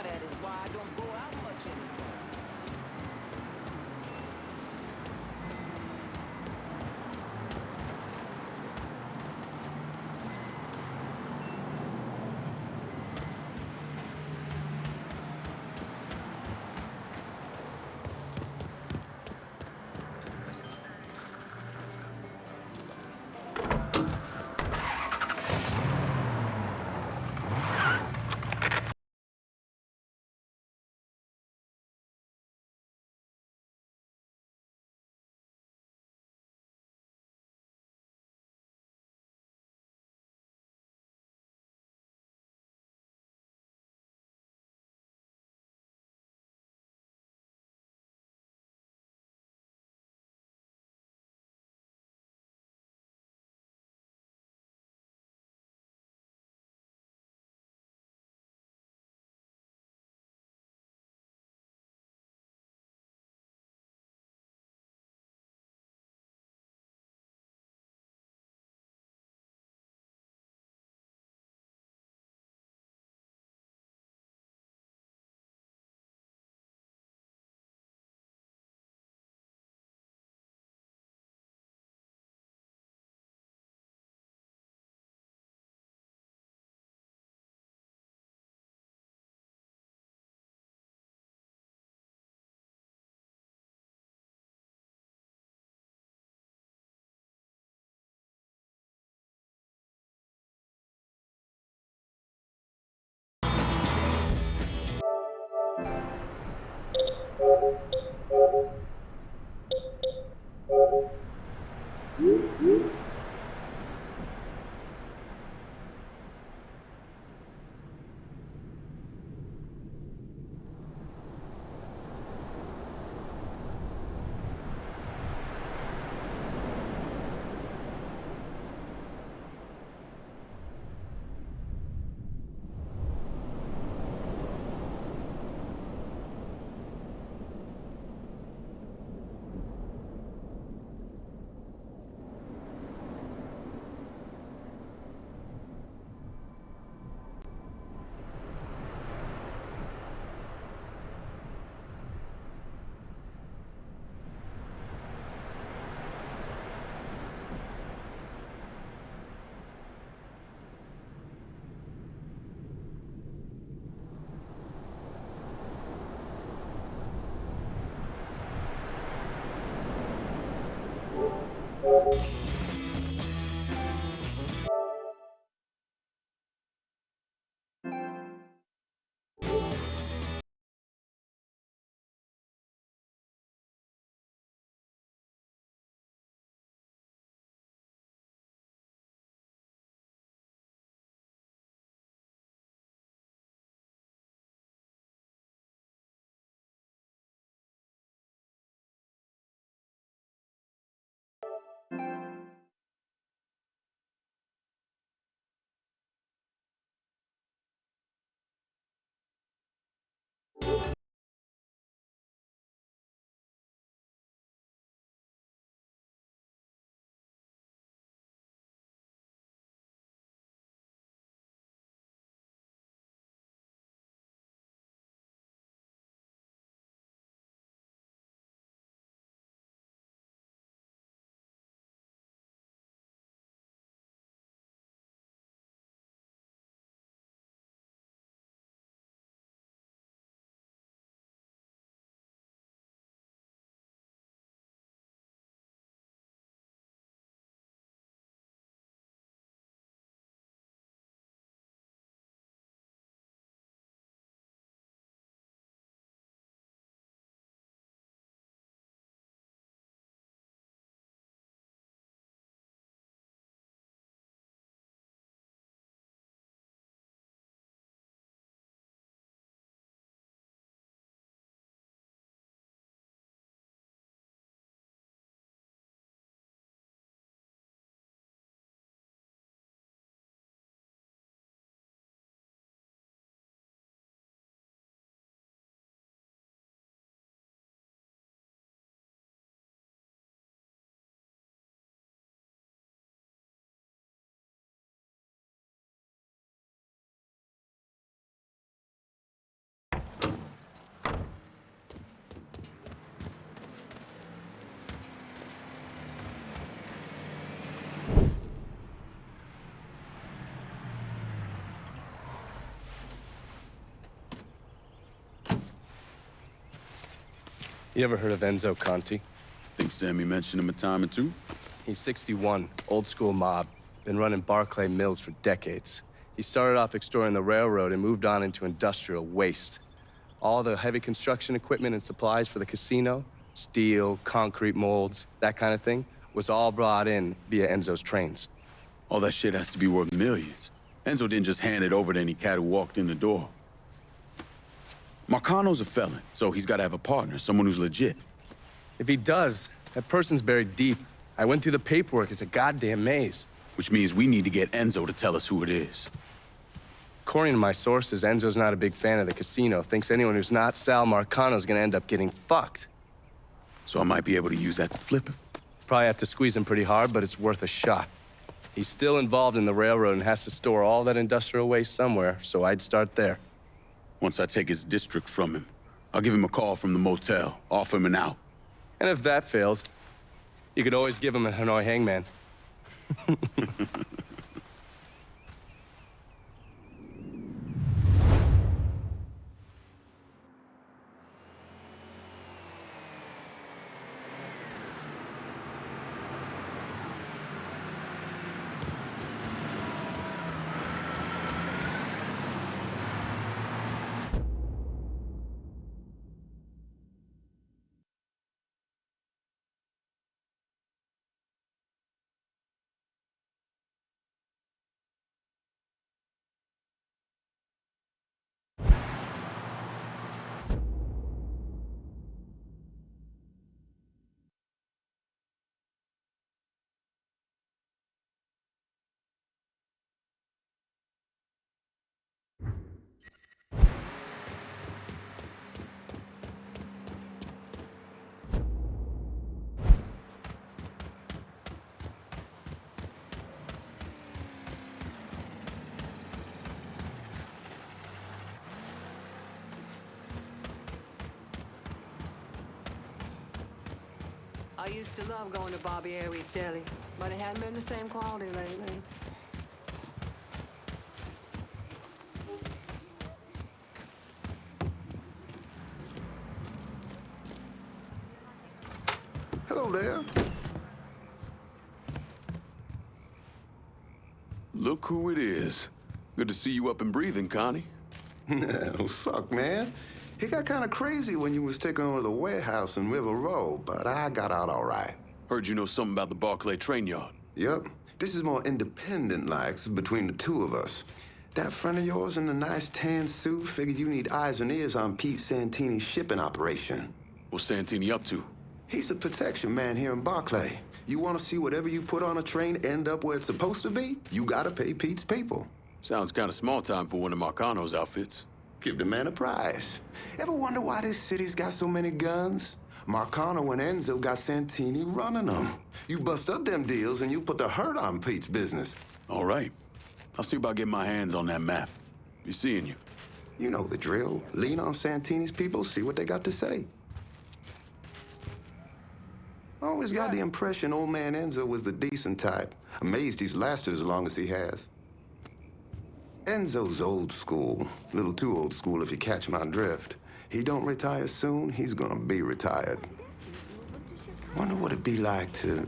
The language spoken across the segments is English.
that is why I don't go out much anymore. You ever heard of Enzo Conti? Think Sammy mentioned him a time or two? He's 61, old school mob. Been running Barclay Mills for decades. He started off extorting the railroad and moved on into industrial waste. All the heavy construction equipment and supplies for the casino, steel, concrete molds, that kind of thing, was all brought in via Enzo's trains. All that shit has to be worth millions. Enzo didn't just hand it over to any cat who walked in the door. Marcano's a felon, so he's got to have a partner, someone who's legit. If he does, that person's buried deep. I went through the paperwork. It's a goddamn maze. Which means we need to get Enzo to tell us who it is. According to my sources, Enzo's not a big fan of the casino. Thinks anyone who's not Sal Marcano's gonna end up getting fucked. So I might be able to use that to flip him. Probably have to squeeze him pretty hard, but it's worth a shot. He's still involved in the railroad and has to store all that industrial waste somewhere, so I'd start there. Once I take his district from him, I'll give him a call from the motel, offer him an out. And if that fails, you could always give him a Hanoi hangman. I used to love going to Bobby Aries Deli, but it hadn't been the same quality lately. Hello there. Look who it is. Good to see you up and breathing, Connie. Fuck, man. It got kind of crazy when you was taking over the warehouse in River Row, but I got out all right. Heard you know something about the Barclay train yard. Yep. This is more independent-like between the two of us. That friend of yours in the nice tan suit figured you need eyes and ears on Pete Santini's shipping operation. What's Santini up to? He's the protection man here in Barclay. You want to see whatever you put on a train end up where it's supposed to be? You gotta pay Pete's people. Sounds kind of small time for one of Marcano's outfits. Give the man a prize. Ever wonder why this city's got so many guns? Marcano and Enzo got Santini running them. You bust up them deals and you put the hurt on Pete's business. All right. I'll see about getting my hands on that map. Be seeing you. You know the drill. Lean on Santini's people, see what they got to say. Always got the impression old man Enzo was the decent type. Amazed he's lasted as long as he has. Enzo's old school. A little too old school if you catch my drift. He don't retire soon, he's gonna be retired. Wonder what it'd be like to,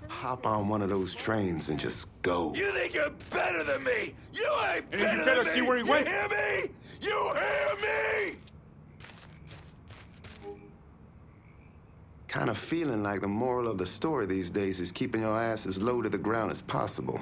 hop on one of those trains and just go. You think you're better than me? You ain't better than me! You better see where he went. You hear me? You hear me? Kind of feeling like the moral of the story these days is keeping your ass as low to the ground as possible.